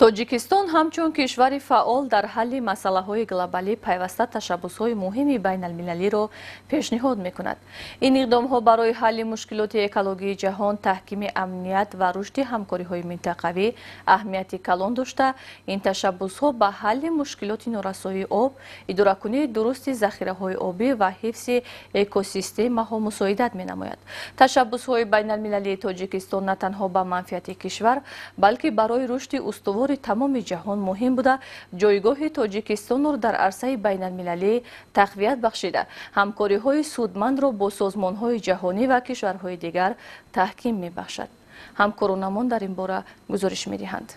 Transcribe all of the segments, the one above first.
тоҷикистон ҳамчун кишвари фаъол дар ҳалли масъалаҳои глобалӣ пайваста ташаббусҳои муҳими байналмилалиро пешниҳод мекунад. Ин иқдомҳо барои ҳалли мушкилоти экологии ҷаҳон, таҳкими амният ва рушди ҳамкориҳои минтақавӣ аҳамияти калон дошта, ин ташаббусҳо ба ҳалли мушкилоти норасоии об, идоракунии дурусти захираҳои обӣ ва ҳифзи экосистемаҳо мусоидат менамояд. Ташаббусҳои байналмилалии Тоҷикистон на танҳо ба манфиати кишвар, балки барои рушди устувор тамоми ҷаҳон муҳим буда, ҷойгоҳи Тоҷикистонро дар арсаи байналмилалӣ тақвият бахшида, ҳамкориҳои судмандро бо созмонҳои ҷаҳонӣ ва кишварҳои дигар таҳким мебахшад. ҳамкоронамон дар ин бора гузориш медиҳанд.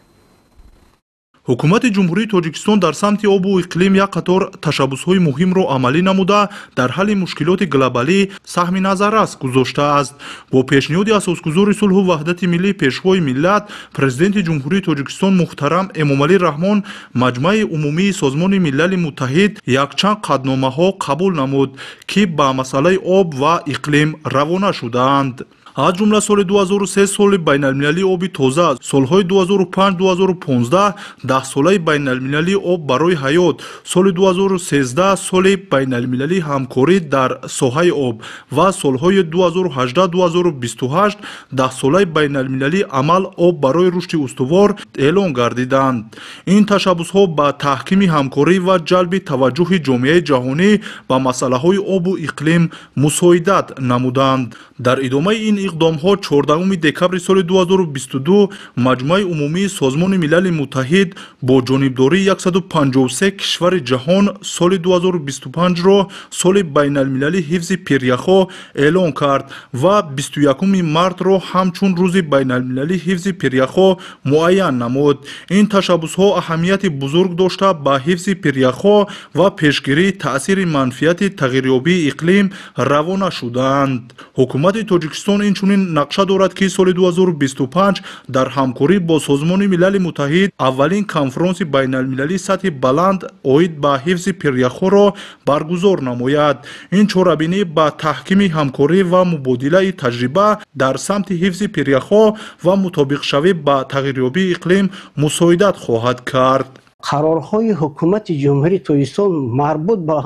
ҳукумати ҷумҳурии Тоҷикистон дар самти обу иқлим як қатор ташаббусҳои муҳимро амалӣ намуда, дар ҳалли мушкилоти глобалӣ саҳми назаррас гузоштааст. Бо пешниҳоди асосгузори сулҳу ваҳдати миллӣ пешвои миллат, президенти ҷумҳурии Тоҷикистон муҳтарам Эмомалӣ Раҳмон маҷмаи умумии Созмони Милали Муттаҳид якчанд қадномаҳо қабул намуд, ки ба масъалаи об ва иқлим равона шудаанд. аз ҷумла соли 2003 соли байналмилалии оби тоза, солҳои 2005-2015 10-солаи байналмилалии об барои ҳаёт, соли 2013 соли байналмилалии ҳамкорӣ дар соҳаи об ва солҳои 2018-2028 10-солаи байналмилалии амал об барои рушди устувор эълон гардиданд. ин ташаббусҳо ба таҳкими ҳамкорӣ ва ҷалби таваҷҷӯҳи ҷомеаи ҷаҳонӣ ба масъалаҳои обу иқлим мусоидат намуданд. дар идомаи ин иқдомҳо 14 декабри соли 2022 маҷмӯаи умумии Созмони Милали Муттаҳид бо ҷонибдории 153 кишвари ҷаҳон соли 2025-ро соли байналмилалии ҳифзи пиряхо эълон кард ва 21 мартро ҳамчун рӯзи байналмилалии ҳифзи пиряхо муайян намуд. ин ташаббусҳо аҳамияти бузург дошта ба ҳифзи пиряхо ва пешгирии таъсири манфиати тағйирёбии иқлим равона шудаанд. ҳукумати Тоҷикистон инчунин нақша дорад, ки соли 2025 дар ҳамкорӣ бо Созмони Милали Муттаҳид аввалин конфронси байналмилалии сатҳи баланд оид ба ҳифзи пиряхоро баргузор намояд. ин чорабинӣ ба таҳкими ҳамкорӣ ва мубодилаи таҷриба дар самти ҳифзи пиряхо ва мутобиқшавӣ ба тағйирёбии иқлим мусоидат хоҳад кард. қарорҳои ҳукумати ҷумҳурии Тоҷикистон марбут ба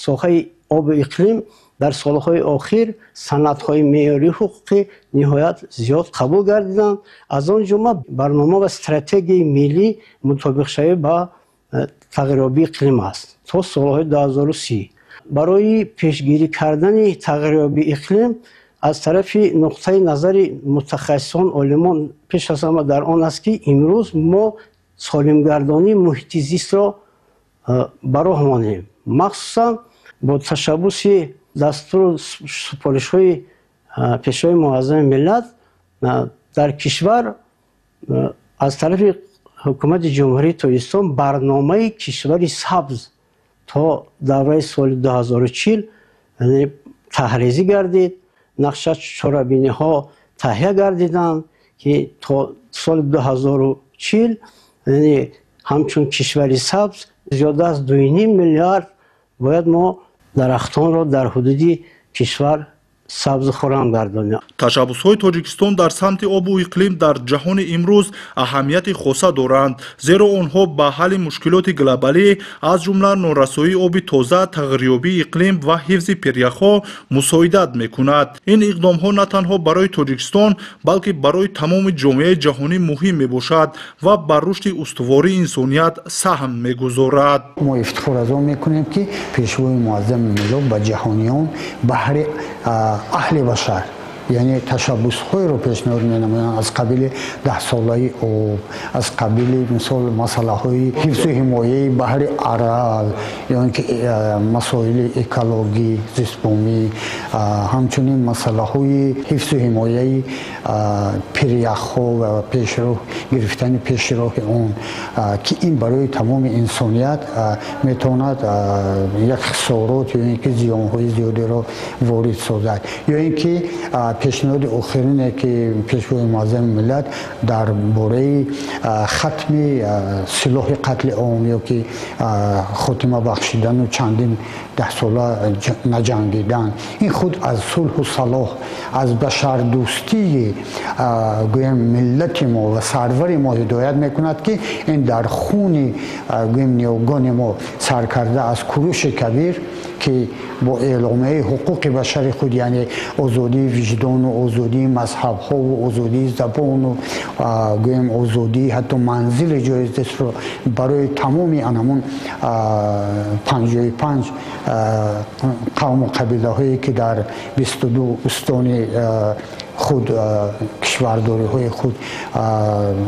соҳаи оби иқлим дар солҳои охир санадҳои меъёрии ҳуқуқӣ ниҳоят зиёд қабул гардиданд. аз он ҷумла барнома ва стратегияи миллӣ мутобиқшавӣ ба тағйирёбии иқлим аст то солҳои 2030. барои пешгирӣ кардани тағйирёбии иқлим аз тарафи нуқтаи назари мутахассисон олимон пеш аз ҳама дар он аст, ки имрӯз мо солимгардонии муҳити зистро ба роҳ монем, махсусан бо ташаббуси дастур супоришҳои пешвои муаззами миллат дар кишвар аз тарафи ҳукумати ҷумҳурии Тоҷикистон барномаи кишвари сабз то давраи соли 2040 таҳризӣ гардид. нақша чорабиниҳо таҳия гардиданд, ки то соли 2040 ҳамчун кишвари сабз зиёда аз 2,5 миллиард бояд мо дарахтонро дар ҳудуди кишвар сабзу хурам гардонем. ташаббусҳои Тоҷикистон дар самти обу иқлим дар ҷаҳони имрӯз аҳамияти хоса доранд, зеро онҳо ба ҳалли мушкилоти глобалӣ аз ҷумла норасоии оби тоза, тағйирёбии иқлим ва ҳифзи пиряхо мусоидат мекунад. ин иқдомҳо на танҳо барои Тоҷикистон, балки барои тамоми ҷомеаи ҷаҳонӣ муҳим мебошад ва бар рушди устувории инсоният саҳм мегузорад. мо ифтихор аз он мекунем, ки пешвои муаззами миллат ба ҷаҳониён баҳри аҳли башар, яъне ташаббусҳоеро пешниҳод менамоянд аз қабили 10-солаи об, аз қабили мисол масъалаҳои ҳифзу ҳимояи баҳри арал, ё ки масоили экологӣ, зистбомӣ, ҳамчунин масъалаҳои ҳифзу ҳимояи пиряхҳо ва пешроҳ гирифтани пешроҳи он, ки ин барои тамоми инсоният метавонад як хисорот ё ин ки зиёнҳои зиёдеро ворид созад, ё ин ки پیشنهاد آخرینه که پیشوای معظم ملت درباره ختم سلاح قتل عامی که خاتمه بخشیدن و چندین 10 ساله نجنگیدن، این خود از صلح و صلاح، از بشر دوستی گویم ملت ما و سرور ما هدایت میکند که این در خون گویم نیوگان ما سر کرده از کوروش کبیر که با اعلامیه حقوق بشر خود، یعنی آزادی وجدان و آزادی مذهب ها و آزادی زبان و گویم آزادی حتی منزل جایز دست رو برای تمامی انمون 55 قوم و قبیله هایی که در 22 استان خود کشورداری های خود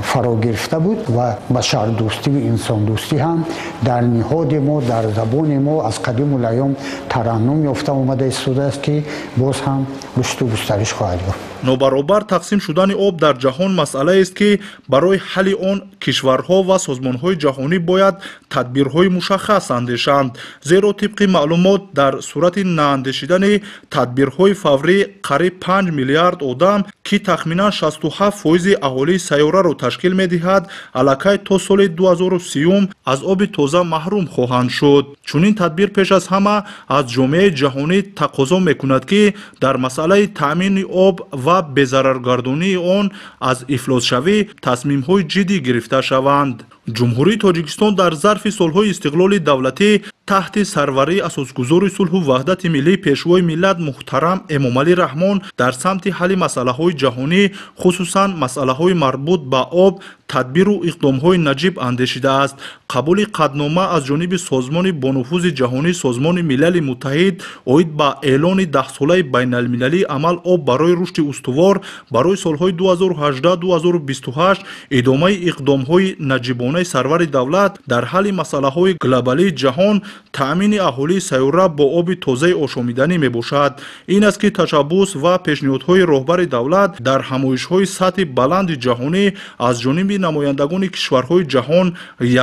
فرا گرفته بود و بشر دوستی و انسان دوستی هم در نهاد ما، در زبان ما از قدیم الایام ترنم یافته اومده ایستاده است که باز هم رشد و گسترش خواهد یافت. нобаробар тақсим шудани об дар ҷаҳон масъалаест ки барои ҳалли он кишварҳо ва созмонҳои ҷаҳонӣ бояд тадбирҳои мушаххас андешанд, зеро тибқи маълумот дар сурати наандешидани тадбирҳои фаврӣ қариб 5 миллиард одам ки тахминан 67% аҳолии сайёраро ташкил медиҳад, аллакай то соли 2030 аз оби тоза маҳрум хоҳанд шуд. чунин тадбир пеш аз ҳама аз ҷомеаи ҷаҳонӣ тақозо мекунад ки дар масъалаи таъмини об ва безараргардонии он аз ифлосшавӣ тасмимҳои ҷиддӣ гирифта шаванд. ҷумҳурии тоҷикистон дар зарфи солҳои истиқлоли давлатӣ таҳти сарварии асосгузори сулҳу ваҳдати миллии пешвои миллат муҳтарам эмомалӣ раҳмон дар самти ҳалли масъалаҳои ҷаҳонӣ, хусусан масъалаҳои марбут ба об, тадбиру иқдомҳои наҷиб андешидааст. қабули қаднома аз ҷониби созмони бонуфузи ҷаҳонӣ, созмони милали муттаҳид оид ба эълони 10-солаи байналмилалии амал об барои рушди устувор барои солҳои 2018-2028, идомаи иқдомҳои наҷибонаи сарвари давлат дар ҳалли масъалаҳои глобалии ҷаҳон, таъмини аҳолии сайёра бо оби тозаи ошомиданӣ мебошад. ин аст ки ташаббус ва пешниҳодҳои роҳбари давлат дар ҳамоишҳои сатҳи баланди ҷаҳонӣ аз ҷониби намояндагони кишварҳои ҷаҳон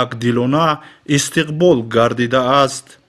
якдилона истиқбол гардидааст.